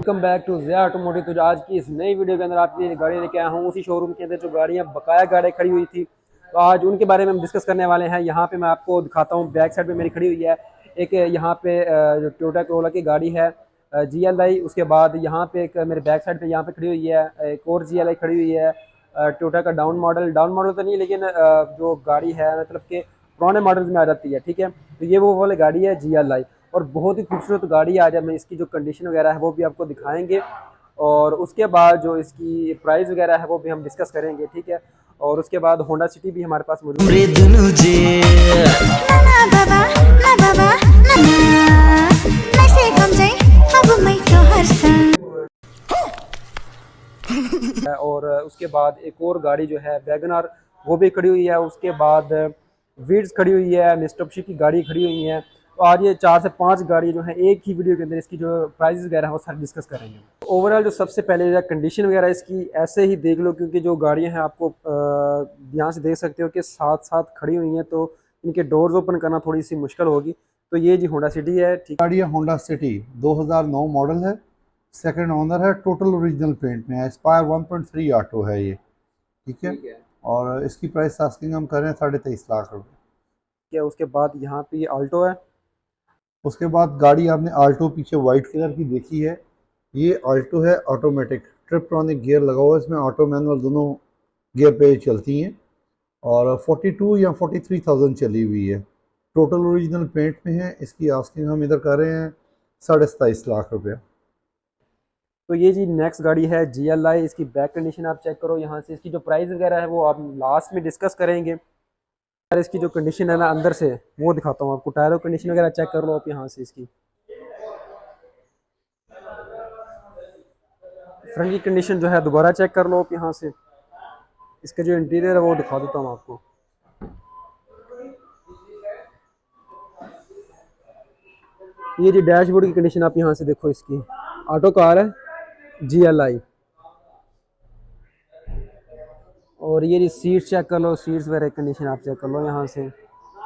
Welcome back to Zia automotive. तो आज की इस नई वीडियो के अंदर आपकी गाड़ी लेके आया हूँ उसी शोरूम के अंदर जो गाड़ियाँ बकाया गाड़ी खड़ी हुई थी, तो आज उनके बारे में हम डिस्कस करने वाले हैं। यहाँ पे मैं आपको दिखाता हूँ, बैक साइड पे मेरी खड़ी हुई है एक यहाँ पे जो टोयोटा कोरोला की गाड़ी है GLI। उसके बाद यहाँ पे एक मेरे बैक साइड पे यहाँ पे खड़ी हुई है एक और GLI खड़ी हुई है टोयोटा का डाउन मॉडल तो नहीं, लेकिन जो गाड़ी है मतलब कि पुराने मॉडल्स में आ जाती है। ठीक है, तो ये वो वाली गाड़ी है GLI और बहुत ही खूबसूरत गाड़ी है। आज हम इसकी जो कंडीशन वगैरह है वो भी आपको दिखाएंगे और उसके बाद जो इसकी प्राइस वगैरह है वो भी हम डिस्कस करेंगे। ठीक है, और उसके बाद होंडा सिटी भी हमारे पास मौजूद है। और उसके बाद एक और गाड़ी जो है वैगनआर वो भी खड़ी हुई है। उसके बाद वीड्स खड़ी हुई है, मिस्टोप्शी की गाड़ी खड़ी हुई है। तो आज ये 4 से 5 गाड़ी जो है एक ही वीडियो के अंदर इसकी जो प्राइस वगैरह है वो सारी डिस्कस करेंगे। ओवरऑल जो सबसे पहले कंडीशन वगैरह इसकी ऐसे ही देख लो, क्योंकि जो गाड़ियां हैं आपको यहाँ से देख सकते हो कि साथ साथ खड़ी हुई हैं, तो इनके डोर्स ओपन करना थोड़ी सी मुश्किल होगी। तो ये जी होंडा सिटी है। ठीक, गाड़ी है होंडा सिटी 2009 मॉडल है, सेकंड ओनर है, टोटल ओरिजिनल पेंट में है, एस्पायर 1.3 ऑटो है ये। ठीक है, और इसकी प्राइस आस्किंग हम कर रहे हैं 23.5 लाख रुपए। क्या उसके बाद यहाँ पे ये आल्टो है। उसके बाद गाड़ी आपने आल्टो पीछे वाइट कलर की देखी है, ये आल्टो है ऑटोमेटिक, ट्रिपट्रॉनिक गियर लगा हुआ है इसमें, ऑटो मैनुअल दोनों गियर पे चलती हैं और 42 या 43,000 चली हुई है। टोटल ओरिजिनल पेंट में है। इसकी आस्किंग हम इधर कर रहे हैं 27.5 लाख रुपये। तो ये जी नेक्स्ट गाड़ी है GLI। इसकी बैक कंडीशन आप चेक करो यहाँ से। इसकी जो प्राइस वगैरह है वो आप लास्ट में डिस्कस करेंगे। यार इसकी जो कंडीशन है ना अंदर से वो दिखाता हूँ आपको। टायरों कंडीशन वगैरह चेक कर लो आप यहाँ से। इसकी फ्रंट की कंडीशन जो है दोबारा चेक कर लो आप यहाँ से। इसका जो इंटीरियर है वो दिखा देता हूँ आपको। ये जी डैशबोर्ड की कंडीशन आप यहाँ से देखो। इसकी ऑटो कार है GLI। और ये जी सीट चेक कर लो, सीट्स वगैरह कंडीशन आप चेक कर लो यहाँ से।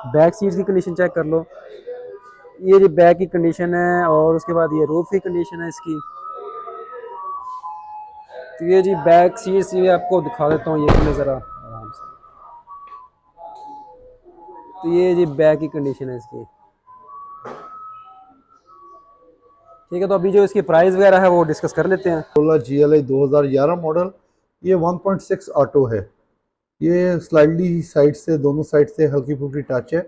बैक सीट्स की कंडीशन चेक कर लो। ये जी बैक की कंडीशन है और उसके बाद ये रूफ की कंडीशन है इसकी। तो ये जी बैक सीट्स ये आपको दिखा देता हूँ, ये ज़रा आराम से। तो ये जी बैक की कंडीशन है इसकी। ठीक है, तो अभी जो इसकी प्राइस वगैरह है वो डिस्कस कर लेते हैं। कोरोला GLI 2011 मॉडल, ये 1.6 ऑटो है। ये स्लाइडली साइड से, दोनों साइड से हल्की फुल्की टच है,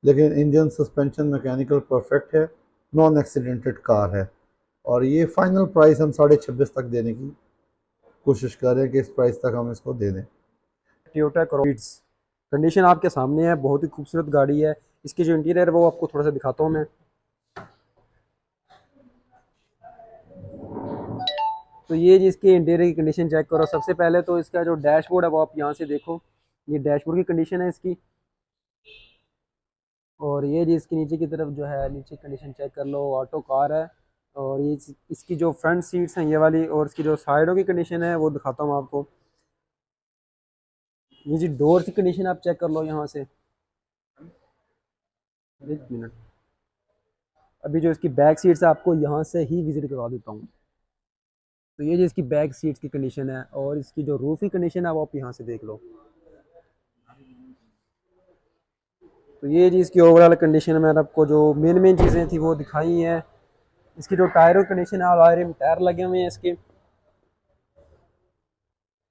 लेकिन इंजन सस्पेंशन मैकेनिकल परफेक्ट है, नॉन एक्सीडेंटेड कार है। और ये फाइनल प्राइस हम 26.5 तक देने की कोशिश कर रहे हैं कि इस प्राइस तक हम इसको दे दें। टोयोटा करोला कंडीशन आपके सामने है, बहुत ही खूबसूरत गाड़ी है। इसकी जो इंटीरियर है वो आपको थोड़ा सा दिखाता हूँ मैं। तो ये जी इसके इंटीरियर की कंडीशन चेक करो। सबसे पहले तो इसका जो डैशबोर्ड है वो आप यहाँ से देखो। ये डैशबोर्ड की कंडीशन है इसकी। और ये जी इसकी नीचे की तरफ जो है नीचे कंडीशन चेक कर लो, ऑटो कार है। और ये इसकी जो फ्रंट सीट्स हैं ये वाली, और इसकी जो साइडों की कंडीशन है वो दिखाता हूँ आपको। ये जी डोर की कंडीशन आप चेक कर लो यहाँ से। एक मिनट, अभी जो इसकी बैक सीट्स है आपको यहाँ से ही विजिट करवा देता हूँ। तो ये जो इसकी बैक सीट्स की कंडीशन है और इसकी जो रूफ की कंडीशन है वो आप यहाँ से देख लो। तो ये जी इसकी ओवरऑल कंडीशन में आपको जो मेन चीज़ें थी वो दिखाई हैं। इसकी जो टायरों की कंडीशन है, अलॉय रिम टायर लगे हुए हैं इसके।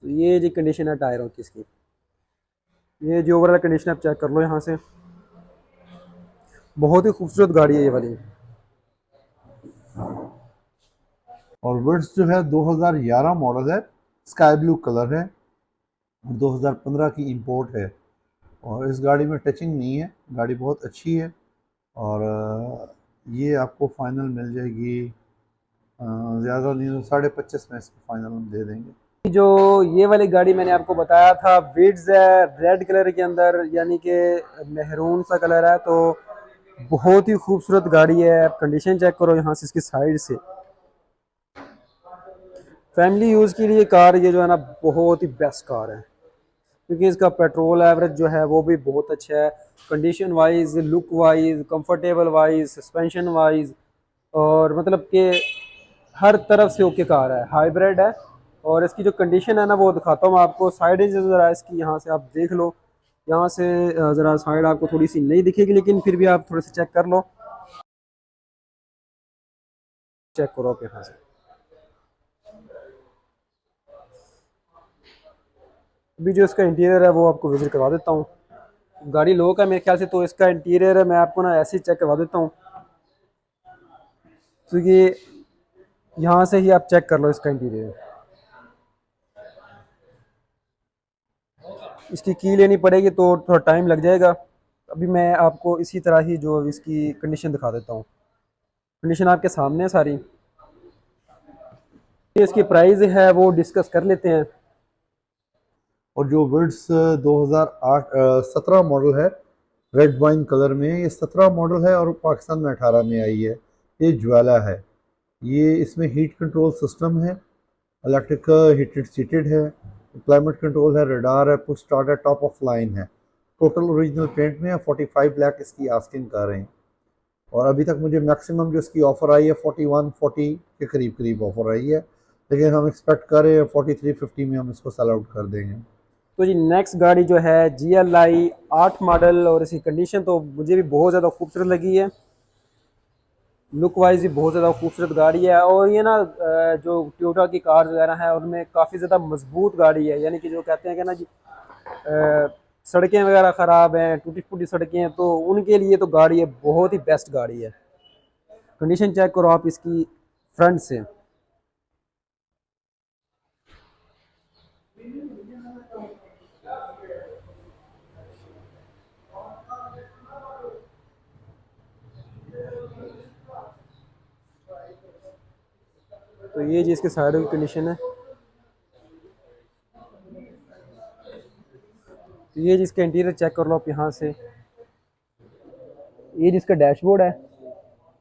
तो ये जी कंडीशन है टायरों की इसकी। ये जो ओवरऑल कंडीशन आप चेक कर लो यहाँ से। बहुत ही खूबसूरत गाड़ी है ये वाली। और विड्स जो है 2011 मॉडल है, स्काई ब्लू कलर है, 2015 की इंपोर्ट है। और इस गाड़ी में टचिंग नहीं है, गाड़ी बहुत अच्छी है। और ये आपको फाइनल मिल जाएगी, ज़्यादा नहीं तो 25.5 में इसको फाइनल हम दे देंगे। जो ये वाली गाड़ी मैंने आपको बताया था विड्स है रेड कलर के अंदर, यानी कि मेहरून सा कलर है। तो बहुत ही खूबसूरत गाड़ी है। आप कंडीशन चेक करो यहाँ से इसकी साइड से। फैमिली यूज़ के लिए कार ये जो है ना बहुत ही बेस्ट कार है, क्योंकि इसका पेट्रोल एवरेज जो है वो भी बहुत अच्छा है। Condition wise, look wise, comfortable wise, suspension wise, और मतलब कि हर तरफ से ओके कार है, हाइब्रिड है। और इसकी जो कंडीशन है ना वो दिखाता हूँ मैं आपको। साइड ज़रा इसकी यहाँ से आप देख लो, यहाँ से ज़रा साइड आपको थोड़ी सी नहीं दिखेगी, लेकिन फिर भी आप थोड़े से चेक कर लो, चेक करो आप यहाँ से। अभी जो इसका इंटीरियर है वो आपको विजिट करवा देता हूँ। गाड़ी लो का मेरे ख्याल से, तो इसका इंटीरियर है मैं आपको ना ऐसे ही चेक करवा देता हूँ, क्योंकि यहाँ से ही आप चेक कर लो इसका इंटीरियर। इसकी की लेनी पड़ेगी तो थोड़ा टाइम लग जाएगा। अभी मैं आपको इसी तरह ही जो इसकी कंडीशन दिखा देता हूँ। कंडीशन आपके सामने है सारी। इसकी प्राइस है वो डिस्कस कर लेते हैं। और जो विड्स 2008 17 मॉडल है, रेड वाइन कलर में, ये 17 मॉडल है और पाकिस्तान में 18 में आई है। ये ज्वाला है। ये इसमें हीट कंट्रोल सिस्टम है, इलेक्ट्रिक हीटेड सीटेड है, क्लाइमेट कंट्रोल है, रडार है, पुश स्टार्ट है, टॉप ऑफ लाइन है। टोटल ओरिजिनल पेंट में है। 45 लाख इसकी आस्किंग कर रहे हैं। और अभी तक मुझे मैक्सिमम जो इसकी ऑफ़र आई है 41-40 के करीब करीब ऑफ़र आई है, लेकिन हम एक्सपेक्ट कर रहे हैं 43-50 में हम इसको सेल आउट कर देंगे। तो जी नेक्स्ट गाड़ी जो है GLI 8 मॉडल, और इसकी कंडीशन तो मुझे भी बहुत ज़्यादा खूबसूरत लगी है। लुक वाइज भी बहुत ज़्यादा खूबसूरत गाड़ी है। और ये ना जो टोयोटा की कार वगैरह है उनमें काफ़ी ज़्यादा मजबूत गाड़ी है, यानी कि जो कहते हैं कि ना जी सड़कें वगैरह ख़राब हैं, टूटी फूटी सड़कें हैं, तो उनके लिए तो गाड़ी है बहुत ही बेस्ट गाड़ी है। कंडीशन चेक करो आप इसकी फ्रंट से। तो ये जी इसके साइडों की कंडीशन है। तो ये जिसका इंटीरियर चेक कर लो आप यहाँ से। ये जिसका डैशबोर्ड है,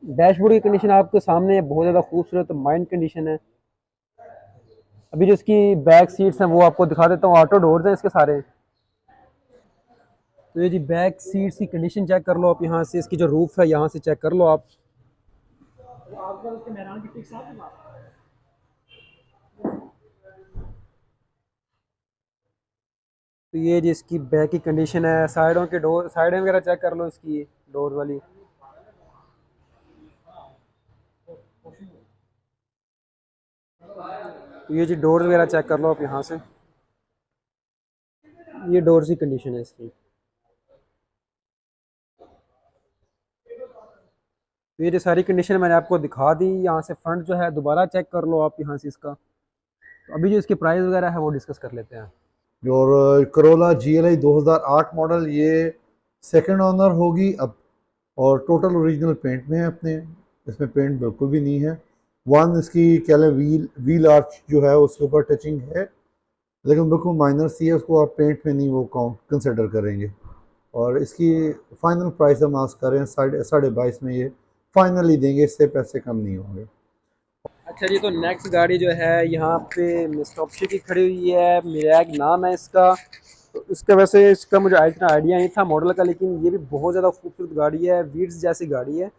डैशबोर्ड की कंडीशन आपके सामने है, बहुत ज़्यादा खूबसूरत माइंड कंडीशन है। अभी जो इसकी बैक सीट्स हैं वो आपको दिखा देता हूँ। ऑटो डोर्स हैं इसके सारे। तो ये जी बैक सीट्स की कंडीशन चेक कर लो आप यहाँ से। इसकी जो रूफ है यहाँ से चेक कर लो आप। तो ये जी इसकी बैक की कंडीशन है। साइडों के डोर, साइडें वगैरह चेक कर लो इसकी, डोर वाली। तो ये जी डोर वगैरह चेक कर लो आप यहाँ से। ये डोर की कंडीशन है इसकी। तो ये जो सारी कंडीशन मैंने आपको दिखा दी। यहाँ से फ्रंट जो है दोबारा चेक कर लो आप यहाँ से इसका। तो अभी जो इसकी प्राइस वगैरह है वो डिस्कस कर लेते हैं। और करोला GLI 2008 मॉडल, ये सेकंड ओनर होगी अब, और टोटल ओरिजिनल पेंट में है अपने। इसमें पेंट बिल्कुल भी नहीं है। वन इसकी क्या है, व्हील व्हील आर्च जो है उसके ऊपर टचिंग है, लेकिन बिल्कुल माइनर सी है, उसको आप पेंट में नहीं वो कंसिडर करेंगे। और इसकी फाइनल प्राइस हम आस्क कर रहे हैं 22.5 में। ये फाइनली देंगे, इससे पैसे कम नहीं होंगे। अच्छा जी, तो नेक्स्ट गाड़ी जो है यहाँ पे मिस्टॉप्शी की खड़ी हुई है। मिरैग नाम है इसका। तो इसका वैसे इसका मुझे इतना आइडिया नहीं था मॉडल का, लेकिन ये भी बहुत ज़्यादा खूबसूरत गाड़ी है। वीड्स जैसी गाड़ी है,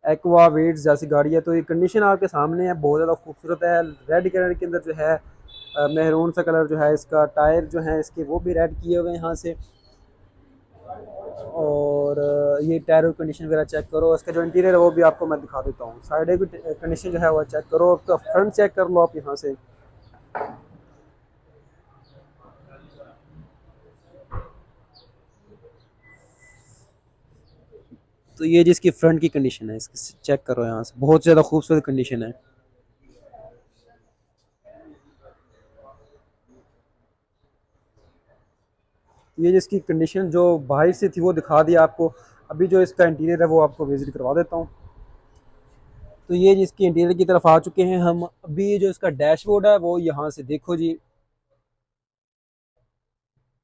एक्वा वीड्स जैसी गाड़ी है। तो ये कंडीशन आपके सामने है, बहुत ज़्यादा खूबसूरत है। रेड कलर के अंदर जो है, मेहरून सा कलर जो है इसका। टायर जो है इसके वो भी रेड किए हुए हैं यहाँ से। और ये टायर की कंडीशन वगैरह चेक करो। इसका जो इंटीरियर है वो भी आपको मैं दिखा देता हूँ। साइड की कंडीशन जो है वो चेक करो। उसका फ्रंट चेक कर लो आप यहाँ से। तो ये जिसकी फ्रंट की कंडीशन है इसकी चेक करो यहाँ से, बहुत ज़्यादा खूबसूरत कंडीशन है। ये जिसकी कंडीशन जो बाहर से थी वो दिखा दी आपको। अभी जो इसका इंटीरियर है वो आपको विजिट करवा देता हूँ। तो ये जिसकी इंटीरियर की तरफ आ चुके हैं हम। अभी जो इसका डैशबोर्ड है वो यहाँ से देखो जी।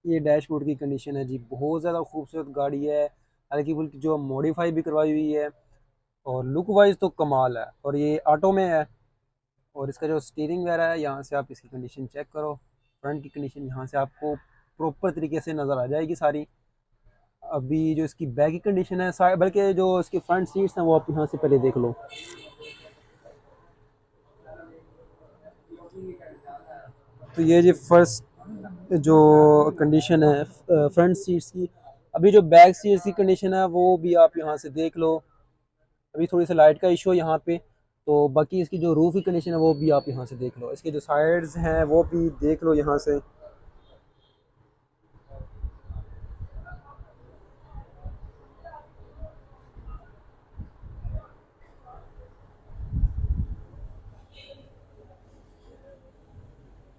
ये डैशबोर्ड की कंडीशन है जी, बहुत ज़्यादा खूबसूरत गाड़ी है। हल्की फुल्की जो मॉडिफाई भी करवाई हुई है, और लुक वाइज तो कमाल है। और ये ऑटो में है। और इसका जो स्टीयरिंग वगैरह है यहाँ से आप इसकी कंडीशन चेक करो। फ्रंट की कंडीशन यहाँ से आपको प्रॉपर तरीके से नज़र आ जाएगी सारी। अभी जो इसकी बैक की कंडीशन है, बल्कि जो इसकी फ्रंट सीट्स हैं वो आप यहाँ से पहले देख लो। तो ये जी फर्स्ट जो कंडीशन है फ्रंट सीट्स की। अभी जो बैक सीट्स की कंडीशन है वो भी आप यहाँ से देख लो। अभी थोड़ी सी लाइट का इशू है यहाँ पे, तो बाकी इसकी जो रूफ की कंडीशन है वो भी आप यहाँ से देख लो। इसके जो साइड्स हैं वो भी देख लो यहाँ से।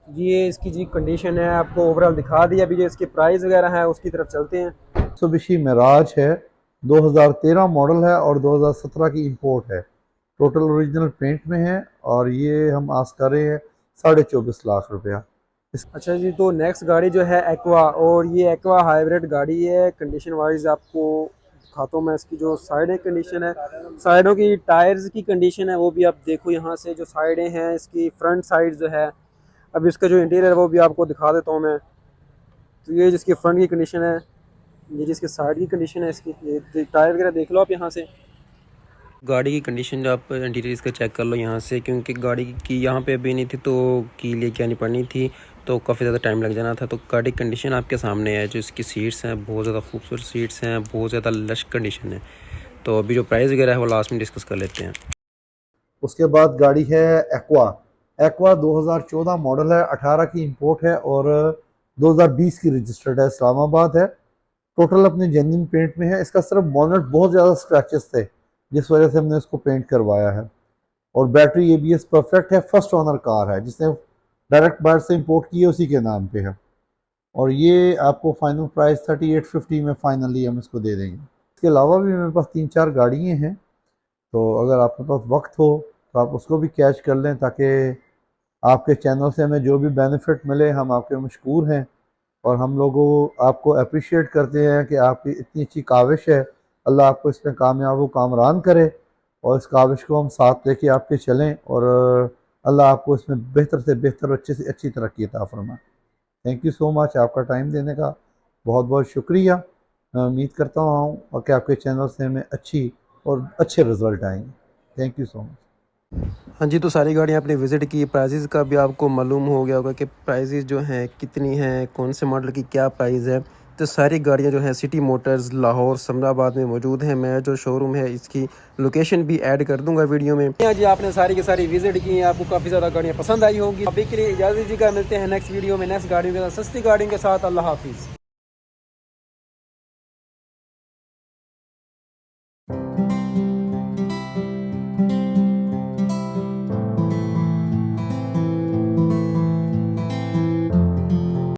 ये इसकी जी कंडीशन है, आपको ओवरऑल दिखा दिया। अभी जो इसके प्राइस वगैरह है उसकी तरफ चलते हैं। मित्सुबिशी मिराज है, 2013 मॉडल है और 2017 की इंपोर्ट है। टोटल ओरिजिनल पेंट में है और ये हम आस कर रहे हैं 24.5 लाख रुपया। अच्छा जी, तो नेक्स्ट गाड़ी जो है एक्वा, और ये एक्वा हाइब्रिड गाड़ी है। कंडीशन वाइज आपको दिखाता हूँ मैं इसकी जो साइड कंडीशन है, साइडों की टायर्स की कंडीशन है वो भी आप देखो यहाँ से। जो साइडें हैं इसकी फ्रंट साइड जो है, अब इसका जो इंटीरियर है वो भी आपको दिखा देता हूँ मैं। तो ये जिसकी फ्रंट की कंडीशन है, ये जिसकी साइड की कंडीशन है इसकी, ये टायर वगैरह देख लो आप यहाँ से। गाड़ी की कंडीशन जो आप इंटीरियर इसका चेक कर लो यहाँ से, क्योंकि गाड़ी की यहाँ पे अभी नहीं थी तो की लेके आनी पड़नी थी, तो काफ़ी ज़्यादा टाइम लग जाना था। तो गाड़ी की कंडीशन आपके सामने है। जो इसकी सीट्स हैं बहुत ज़्यादा खूबसूरत सीट्स हैं, बहुत ज़्यादा लश कंडीशन है। तो अभी जो प्राइस वगैरह है वो लास्ट में डिस्कस कर लेते हैं। उसके बाद गाड़ी है एक्वा। एक्वा 2014 मॉडल है, 18 की इंपोर्ट है और 2020 की रजिस्टर्ड है, इस्लामाबाद है। टोटल अपने जेन्युइन पेंट में है। इसका सिर्फ बॉनेट बहुत ज़्यादा स्क्रैचेस थे जिस वजह से हमने इसको पेंट करवाया है। और बैटरी एबीएस परफेक्ट है। फर्स्ट ओनर कार है, जिसने डायरेक्ट बाहर से इंपोर्ट की है उसी के नाम पे है। और ये आपको फाइनल प्राइस 3850 में फाइनली हम इसको दे देंगे। इसके अलावा भी मेरे पास 3-4 गाड़ियाँ हैं, तो अगर आपके पास वक्त हो तो आप उसको भी कैच कर लें, ताकि आपके चैनल से हमें जो भी बेनिफिट मिले हम आपके मशकूर हैं। और हम लोगों आपको अप्रिशिएट करते हैं कि आपकी इतनी अच्छी काविश है। अल्लाह आपको इसमें कामयाब व कामरान करे और इस काविश को हम साथ लेके आपके चलें, और अल्लाह आपको इसमें बेहतर से बेहतर अच्छे से अच्छी तरक्की अता फरमाए। थैंक यू सो मच आपका टाइम देने का, बहुत बहुत शुक्रिया। मैं उम्मीद करता हूँ और कि आपके चैनल से हमें अच्छी और अच्छे रिज़ल्ट आएंगे। Thank you so much. हाँ जी, तो सारी गाड़ियाँ आपने विज़िट की, प्राइसेस का भी आपको मालूम हो गया होगा कि प्राइसेस जो हैं कितनी हैं, कौन से मॉडल की क्या प्राइस है। तो सारी गाड़ियाँ जो हैं सिटी मोटर्स लाहौर समराबाद में मौजूद हैं। मैं जो शोरूम है इसकी लोकेशन भी ऐड कर दूंगा वीडियो में। हाँ जी, आपने सारी की सारी विज़िट की हैं, आपको काफ़ी ज़्यादा गाड़ियाँ पसंद आई होंगी। अभी के लिए इजाज़त दीजिएगा, मिलते हैं नेक्स्ट वीडियो में नेक्स्ट गाड़ियों के साथ, सस्ती गाड़ियों के साथ। अल्लाह हाफिज़।